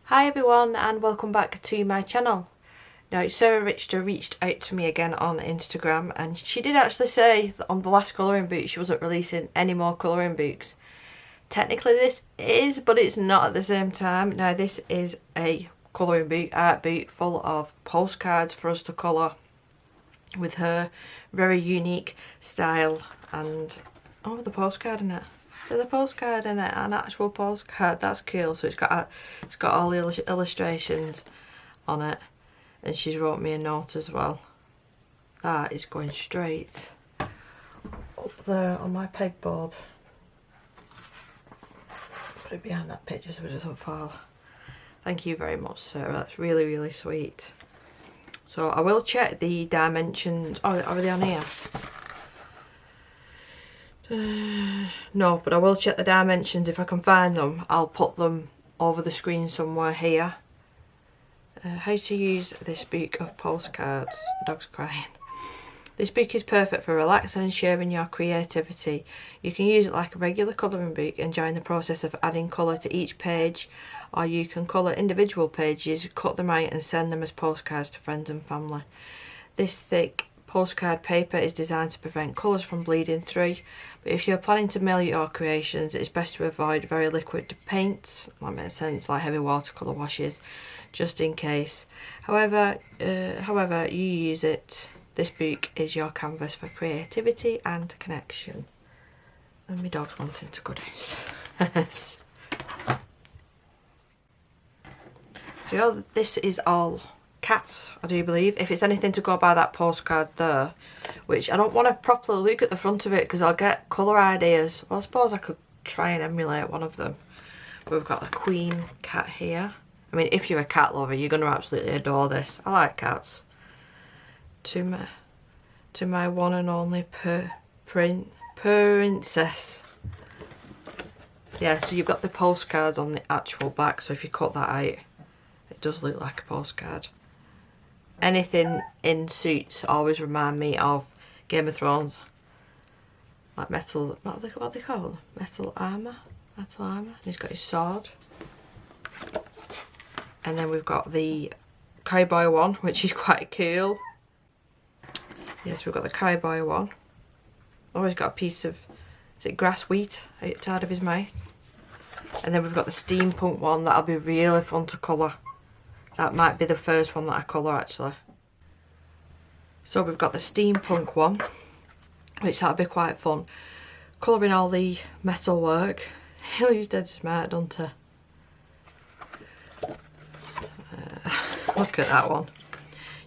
Hi everyone and welcome back to my channel. Now Sarahrichter reached out to me again on Instagram and she did actually say that on the last colouring book she wasn't releasing any more colouring books. Technically this is, but it's not at the same time. Now this is a colouring book, art book full of postcards for us to colour with her very unique style and the postcard in it. There's a postcard in it, an actual postcard. That's cool. So it's got all the illustrations on it, and she's wrote me a note as well. That is going straight up there on my pegboard. Put it behind that picture so it doesn't fall. Thank you very much, Sarah. That's really, really sweet. So I will check the dimensions. Oh, are they on here? No, but I will check the dimensions. If I can find them, I'll put them over the screen somewhere here. How to use this book of postcards. The dog's crying. This book is perfect for relaxing and sharing your creativity. You can use it like a regular colouring book, enjoying the process of adding colour to each page, or you can colour individual pages, cut them out and send them as postcards to friends and family. This thick postcard paper is designed to prevent colours from bleeding through, but if you're planning to mail your creations, it's best to avoid very liquid paints, that makes sense, like heavy watercolour washes, just in case. However you use it, this book is your canvas for creativity and connection. And my dog's wanting to go downstairs. So this is all cats, I do believe, if it's anything to go by that postcard there, which I don't want to properly look at the front of it because I'll get colour ideas. Well, I suppose I could try and emulate one of them. But we've got the queen cat here. I mean, if you're a cat lover, you're going to absolutely adore this. I like cats. To my one and only princess. Yeah, so you've got the postcards on the actual back, so if you cut that out, it does look like a postcard. Anything in suits always remind me of Game of Thrones. Like metal, what are they called? Metal armour? Metal armour. He's got his sword. And then we've got the cowboy one, which is quite cool. Yes, we've got the cowboy one. Oh, he's got a piece of, is it grass wheat outside of his mouth? And then we've got the steampunk one that'll be really fun to colour. That might be the first one that I colour actually. So we've got the steampunk one, which that'll be quite fun. Colouring all the metal work. He's dead smart, doesn't he? Look at that one.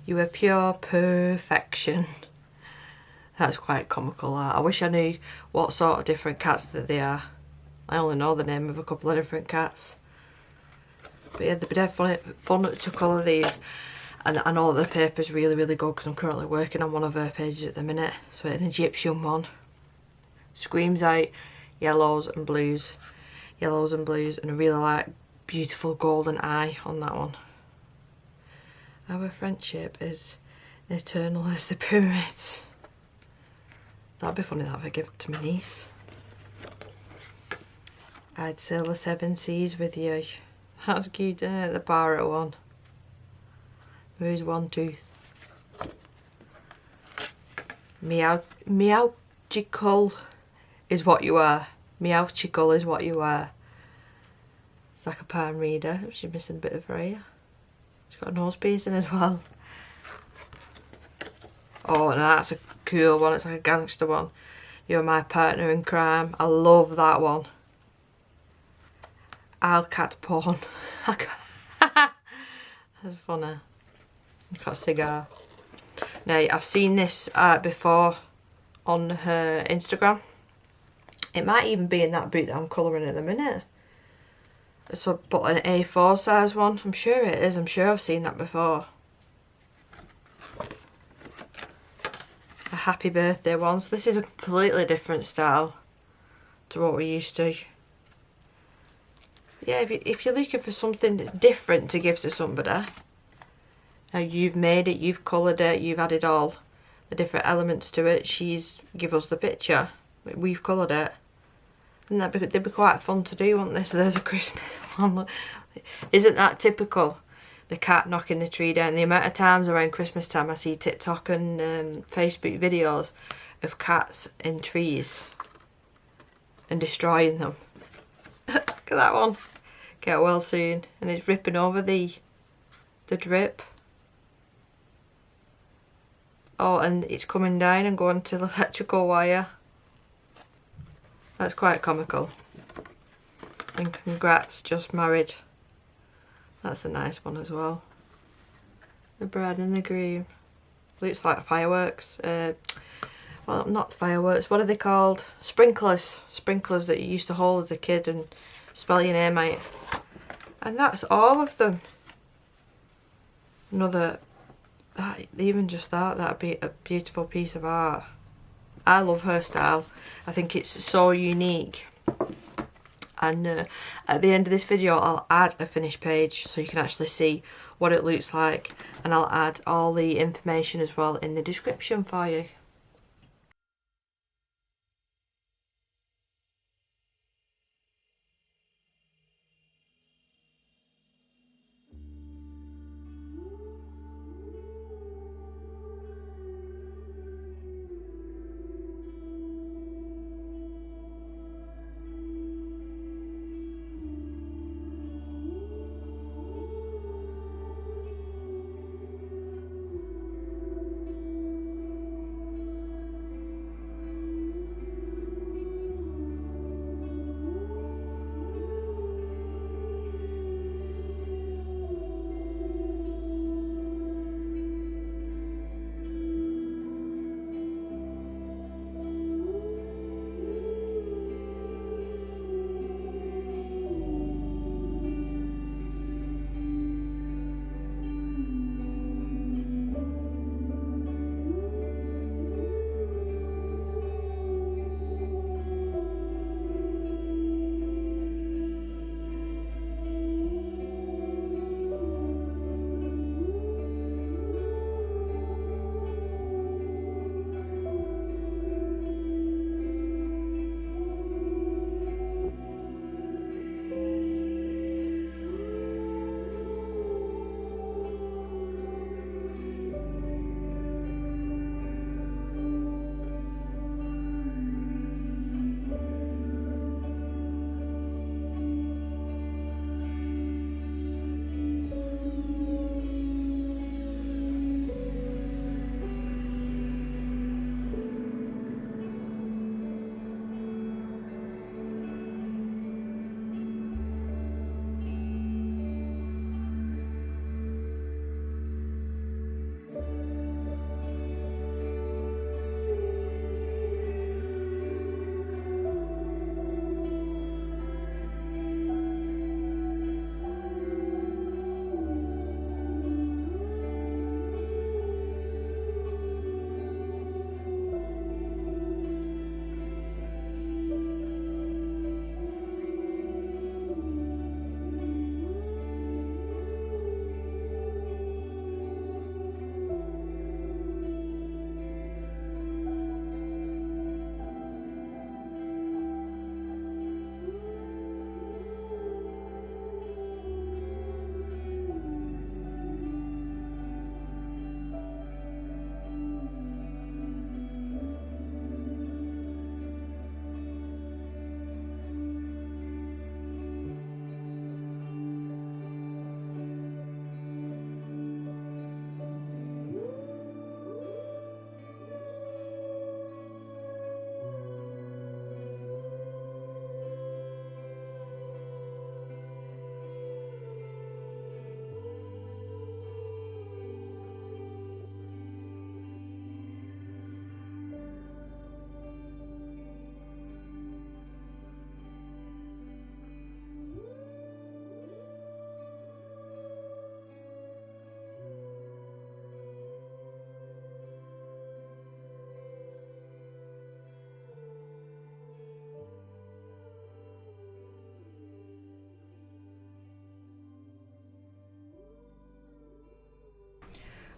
You are pure perfection. That's quite comical. That. I wish I knew what sort of different cats that they are. I only know the name of a couple of different cats. But yeah, they'd be dead fun to colour these. And I know the paper's really, really good because I'm currently working on one of her pages at the minute. So an Egyptian one. Screams out yellows and blues. Yellows and blues, and I really like beautiful golden eye on that one. Our friendship is eternal as the pyramids. That'd be funny that if I give it to my niece. I'd sail the 7 seas with you. That's cute, isn't it? The parrot one. Where's one tooth? Meowchical is what you are. Meowchical is what you are. It's like a palm reader. She's missing a bit of her ear. She's got a nose piercing as well. Oh, no, that's a cool one. It's like a gangster one. You're my partner in crime. I love that one. I'll cat porn. That's funny. I've got a cigar. Now, I've seen this before on her Instagram. It might even be in that book that I'm colouring at the minute. So, but an A4 size one. I'm sure it is. I'm sure I've seen that before. A happy birthday one. So this is a completely different style to what we're used to. Yeah, if you're looking for something different to give to somebody, now you've made it, you've coloured it, you've added all the different elements to it. She's give us the picture, we've coloured it. And they'd be quite fun to do, wouldn't they? So there's a Christmas one. Isn't that typical? The cat knocking the tree down. The amount of times around Christmas time I see TikTok and Facebook videos of cats in trees and destroying them. Look at that one. Get well soon. And it's ripping over the drip. Oh, and it's coming down and going to the electrical wire. That's quite comical. And congrats, just married. That's a nice one as well. The bride and the groom. Looks like fireworks. Well, not fireworks. What are they called? Sprinklers. Sprinklers that you used to hold as a kid and spell your name out. And that's all of them. Another... even just that'd be a beautiful piece of art. I love her style. I think it's so unique. And at the end of this video I'll add a finished page so you can actually see what it looks like, and I'll add all the information as well in the description for you.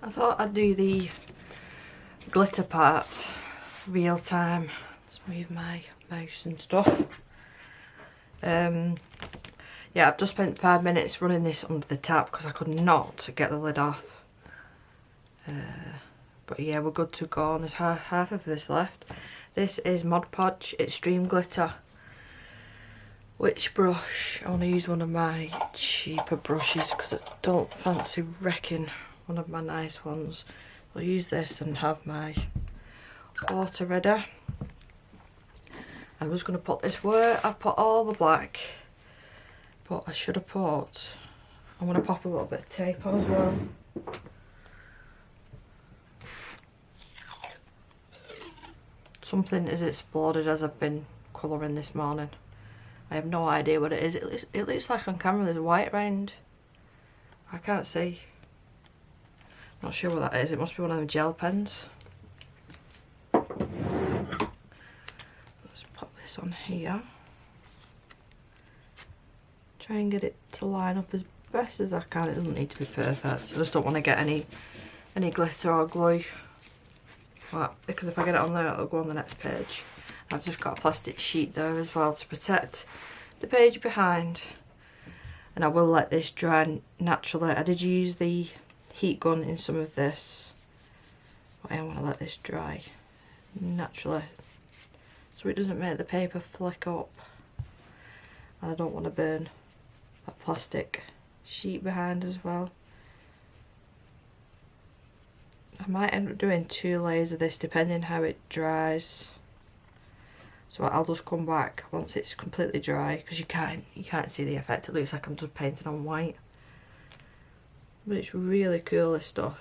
I thought I'd do the glitter part real time. Let's move my mouse and stuff. Yeah, I've just spent 5 minutes running this under the tap because I could not get the lid off. But yeah, we're good to go, and there's half of this left. This is Mod Podge, it's Dream Glitter. Which brush? I want to use one of my cheaper brushes because I don't fancy wrecking one of my nice ones. I'll use this and have my water ready. I'm just going to put this where I've put all the black, but I should have put, I'm going to pop a little bit of tape on as well. Something has exploded as I've been colouring this morning. I have no idea what it is. It looks like on camera there's white around. I can't see. Not sure what that is. It must be one of them gel pens. Let's pop this on here. Try and get it to line up as best as I can. It doesn't need to be perfect. I just don't want to get any glitter or glue. Well, because if I get it on there, it'll go on the next page. I've just got a plastic sheet there as well to protect the page behind. And I will let this dry naturally. I did use the heat gun in some of this, but I want to let this dry naturally so it doesn't make the paper flick up. And I don't want to burn that plastic sheet behind as well. I might end up doing 2 layers of this depending how it dries. So I'll just come back once it's completely dry, because you can't see the effect. It looks like I'm just painting on white. But it's really cool, this stuff.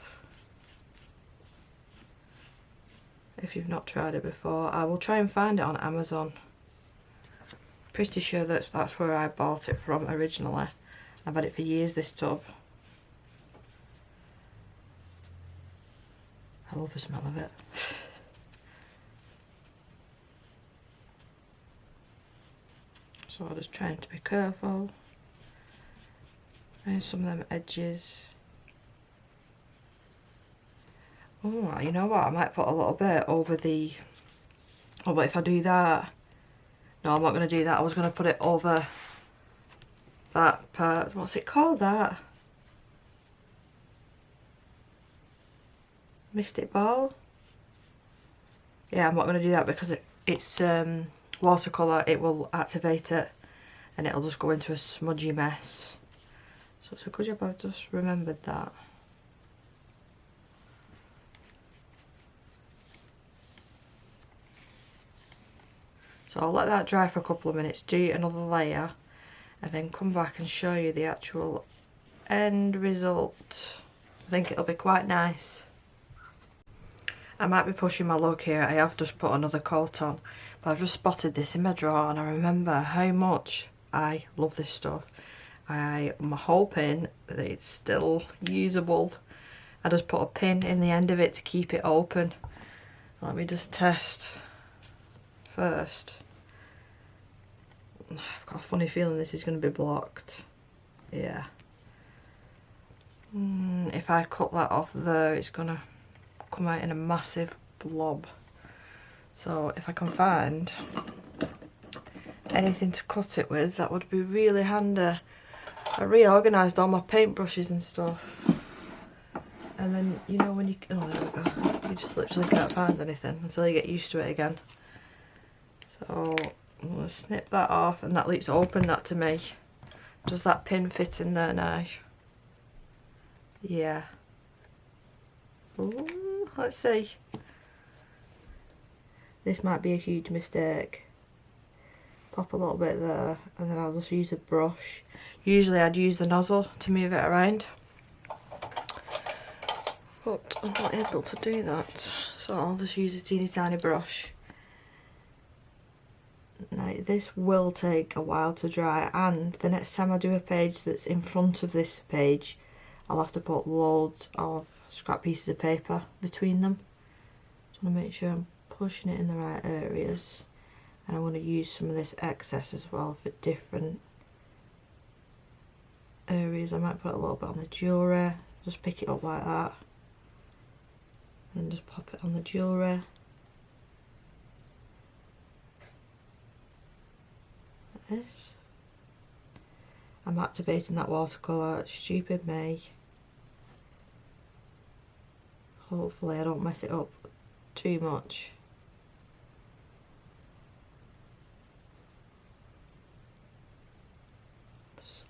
If you've not tried it before, I will try and find it on Amazon. Pretty sure that's where I bought it from originally. I've had it for years, this tub. I love the smell of it. So I'm just trying to be careful. And some of them edges. Oh, you know what? I might put a little bit over the... Oh, but if I do that... No, I'm not going to do that. I was going to put it over that part. What's it called, that? Mystic Ball? Yeah, I'm not going to do that because it's watercolour. It will activate it and it'll just go into a smudgy mess. So it's a good job I've just remembered that. So I'll let that dry for a couple of minutes, do another layer, and then come back and show you the actual end result. I think it'll be quite nice. I might be pushing my luck here. I have just put another coat on, but I've just spotted this in my drawer and I remember how much I love this stuff. I'm hoping that it's still usable. I just put a pin in the end of it to keep it open. Let me just test first. I've got a funny feeling this is going to be blocked. Yeah. If I cut that off there, it's going to come out in a massive blob. So if I can find anything to cut it with, that would be really handy. I reorganised all my paintbrushes and stuff, and then you know when you, oh there we go, you just literally can't find anything until you get used to it again. So I'm going to snip that off, and that looks open, that to me. Does that pin fit in there now? Yeah. Ooh, let's see. This might be a huge mistake. Pop a little bit there, and then I'll just use a brush. Usually I'd use the nozzle to move it around, but I'm not able to do that, so I'll just use a teeny tiny brush. Now this will take a while to dry, and the next time I do a page that's in front of this page, I'll have to put loads of scrap pieces of paper between them. Just want to make sure I'm pushing it in the right areas, and I'm going to use some of this excess as well for different areas. I might put a little bit on the jewellery, just pick it up like that and just pop it on the jewellery. Like this. I'm activating that watercolour. Stupid me. Hopefully I don't mess it up too much.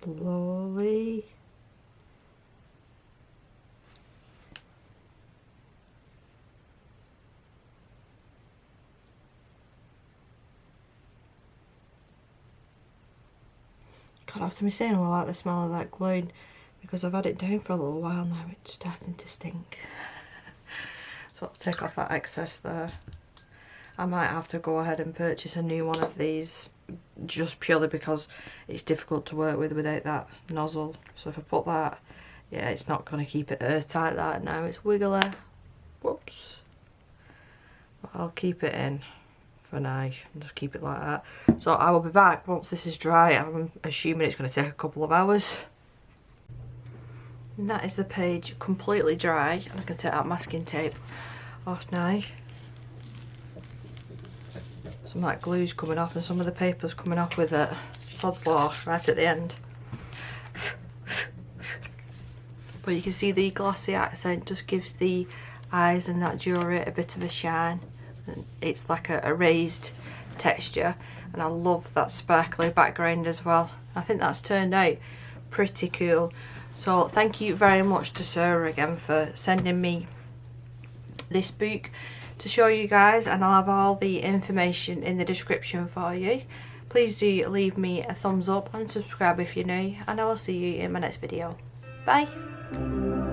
Slowly. God, after me saying all that, the smell of that gluing, because I've had it down for a little while now, it's starting to stink. So I'll take off that excess there. I might have to go ahead and purchase a new one of these, just purely because it's difficult to work with without that nozzle. So if I put that, yeah, it's not going to keep it airtight that now, it's wiggly. Whoops. But I'll keep it in for now and just keep it like that. So I will be back once this is dry. I'm assuming it's going to take a couple of hours. And that is the page completely dry, and I can take that masking tape off now. Some of that glue's coming off and some of the paper's coming off with it. Sod's law right at the end. But you can see the glossy accent just gives the eyes and that jewellery a bit of a shine. And it's like a raised texture, and I love that sparkly background as well. I think that's turned out pretty cool. So thank you very much to Sarah again for sending me this book to show you guys, and I'll have all the information in the description for you. Please do leave me a thumbs up and subscribe if you're new, and I will see you in my next video. Bye!